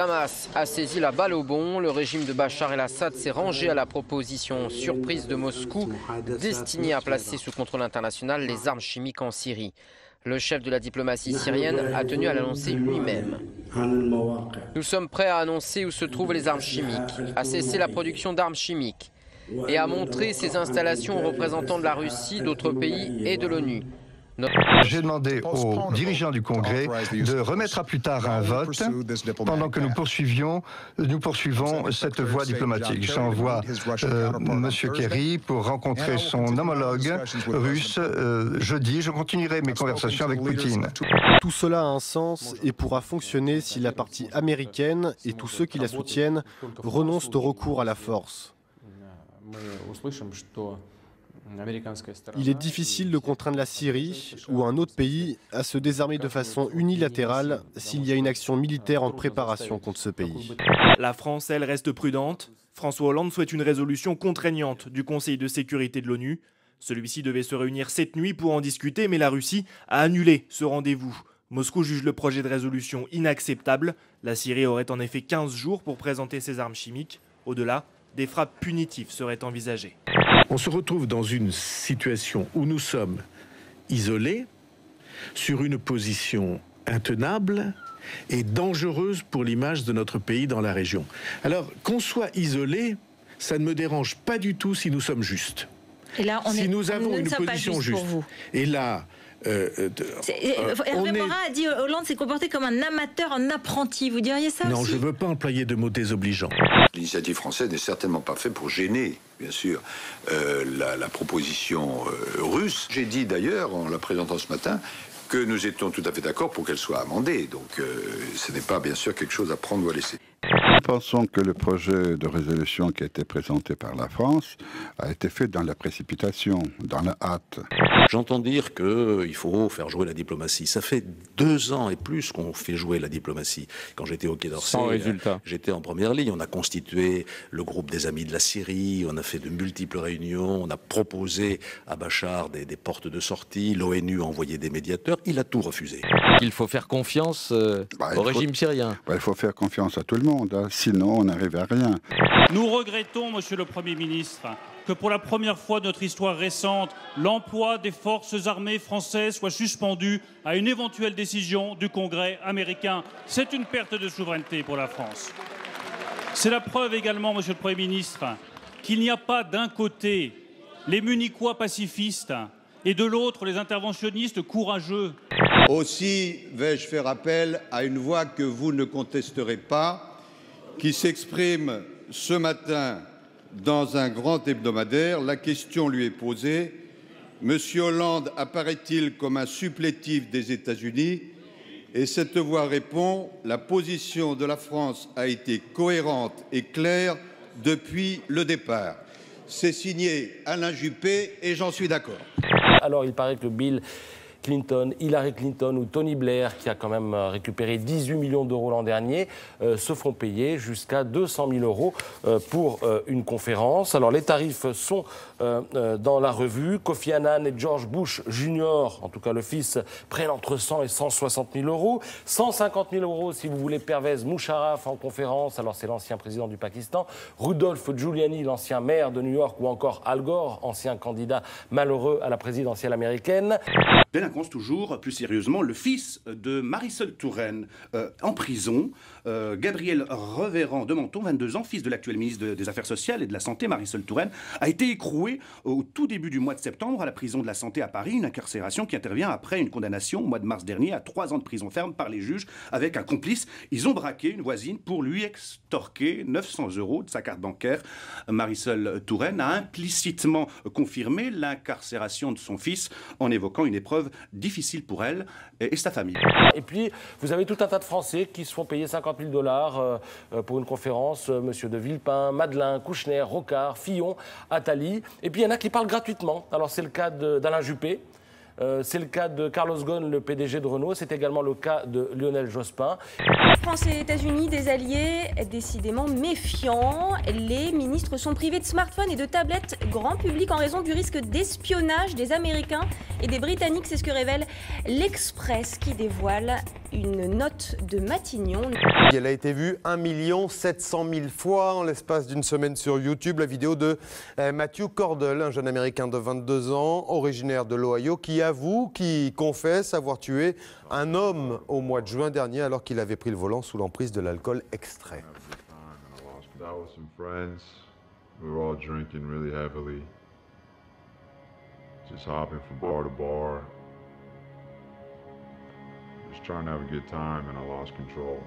Damas a saisi la balle au bond. Le régime de Bachar el-Assad s'est rangé à la proposition surprise de Moscou destinée à placer sous contrôle international les armes chimiques en Syrie. Le chef de la diplomatie syrienne a tenu à l'annoncer lui-même. Nous sommes prêts à annoncer où se trouvent les armes chimiques, à cesser la production d'armes chimiques et à montrer ces installations aux représentants de la Russie, d'autres pays et de l'ONU. J'ai demandé aux dirigeants du Congrès de remettre à plus tard un vote pendant que nous poursuivons cette voie diplomatique. J'envoie M. Kerry pour rencontrer son homologue russe jeudi. Je continuerai mes conversations avec Poutine. Tout cela a un sens et pourra fonctionner si la partie américaine et tous ceux qui la soutiennent renoncent au recours à la force. Il est difficile de contraindre la Syrie ou un autre pays à se désarmer de façon unilatérale s'il y a une action militaire en préparation contre ce pays. La France, elle, reste prudente. François Hollande souhaite une résolution contraignante du Conseil de sécurité de l'ONU. Celui-ci devait se réunir cette nuit pour en discuter, mais la Russie a annulé ce rendez-vous. Moscou juge le projet de résolution inacceptable. La Syrie aurait en effet 15 jours pour présenter ses armes chimiques. Au-delà, des frappes punitives seraient envisagées. On se retrouve dans une situation où nous sommes isolés, sur une position intenable et dangereuse pour l'image de notre pays dans la région. Alors, qu'on soit isolé, ça ne me dérange pas du tout si nous sommes justes. Et là, si nous avons une position juste. Et là, Hervé Morin a dit Hollande s'est comporté comme un amateur, un apprenti. Vous diriez ça Non, aussi? je ne veux pas employer de mots désobligeants. L'initiative française n'est certainement pas faite pour gêner, bien sûr, la proposition russe. J'ai dit d'ailleurs, en la présentant ce matin, que nous étions tout à fait d'accord pour qu'elle soit amendée. Donc ce n'est pas, bien sûr, quelque chose à prendre ou à laisser. Nous pensons que le projet de résolution qui a été présenté par la France a été fait dans la précipitation, dans la hâte. J'entends dire qu'il faut faire jouer la diplomatie. Ça fait 2 ans et plus qu'on fait jouer la diplomatie. Quand j'étais au Quai d'Orsay, j'étais en première ligne. On a constitué le groupe des Amis de la Syrie, on a fait de multiples réunions, on a proposé à Bachar des portes de sortie, l'ONU a envoyé des médiateurs, il a tout refusé. Il faut faire confiance au régime syrien. Il faut faire confiance à tout le monde, hein. Sinon on n'arrive à rien. Nous regrettons, Monsieur le Premier ministre, que pour la première fois de notre histoire récente, l'emploi des forces armées françaises soit suspendu à une éventuelle décision du Congrès américain. C'est une perte de souveraineté pour la France. C'est la preuve également, Monsieur le Premier ministre, qu'il n'y a pas d'un côté les munichois pacifistes et de l'autre les interventionnistes courageux. Aussi vais-je faire appel à une voix que vous ne contesterez pas, qui s'exprime ce matin dans un grand hebdomadaire. La question lui est posée. Monsieur Hollande apparaît-il comme un supplétif des États-Unis? Et cette voix répond: la position de la France a été cohérente et claire depuis le départ. C'est signé Alain Juppé et j'en suis d'accord. Alors il paraît que Bill Clinton, Hillary Clinton ou Tony Blair, qui a quand même récupéré 18 millions d'euros l'an dernier, se font payer jusqu'à 200 000 euros pour une conférence. Alors les tarifs sont dans la revue. Kofi Annan et George Bush Jr., en tout cas le fils, prennent entre 100 et 160 000 euros. 150 000 euros si vous voulez Pervez Musharraf en conférence. Alors c'est l'ancien président du Pakistan. Rudolph Giuliani, l'ancien maire de New York, ou encore Al Gore, ancien candidat malheureux à la présidentielle américaine. Délinquance toujours, plus sérieusement, le fils de Marisol Touraine en prison. Gabriel Reverend de Menton, 22 ans, fils de l'actuel ministre des Affaires sociales et de la Santé, Marisol Touraine, a été écroué au tout début du mois de septembre à la prison de la Santé à Paris, une incarcération qui intervient après une condamnation au mois de mars dernier à 3 ans de prison ferme par les juges avec un complice. Ils ont braqué une voisine pour lui extorquer 900 € de sa carte bancaire. Marisol Touraine a implicitement confirmé l'incarcération de son fils en évoquant une épreuve difficile pour elle et sa famille. Et puis, vous avez tout un tas de Français qui se font payer 50 000 $ pour une conférence. Monsieur de Villepin, Madeleine, Kouchner, Rocard, Fillon, Attali. Et puis, il y en a qui parlent gratuitement. Alors, c'est le cas d'Alain Juppé. C'est le cas de Carlos Ghosn, le PDG de Renault. C'est également le cas de Lionel Jospin. France et États-Unis, des alliés décidément méfiants. Les ministres sont privés de smartphones et de tablettes grand public en raison du risque d'espionnage des Américains et des Britanniques. C'est ce que révèle l'Express qui dévoile une note de Matignon. Elle a été vue 1 700 000 fois en l'espace d'une semaine sur YouTube. La vidéo de Matthew Cordell, un jeune Américain de 22 ans, originaire de l'Ohio, qui confesse avoir tué un homme au mois de juin dernier alors qu'il avait pris le volant sous l'emprise de l'alcool extrait. Just hopping from bar to bar, just trying to have a good time, and I lost control.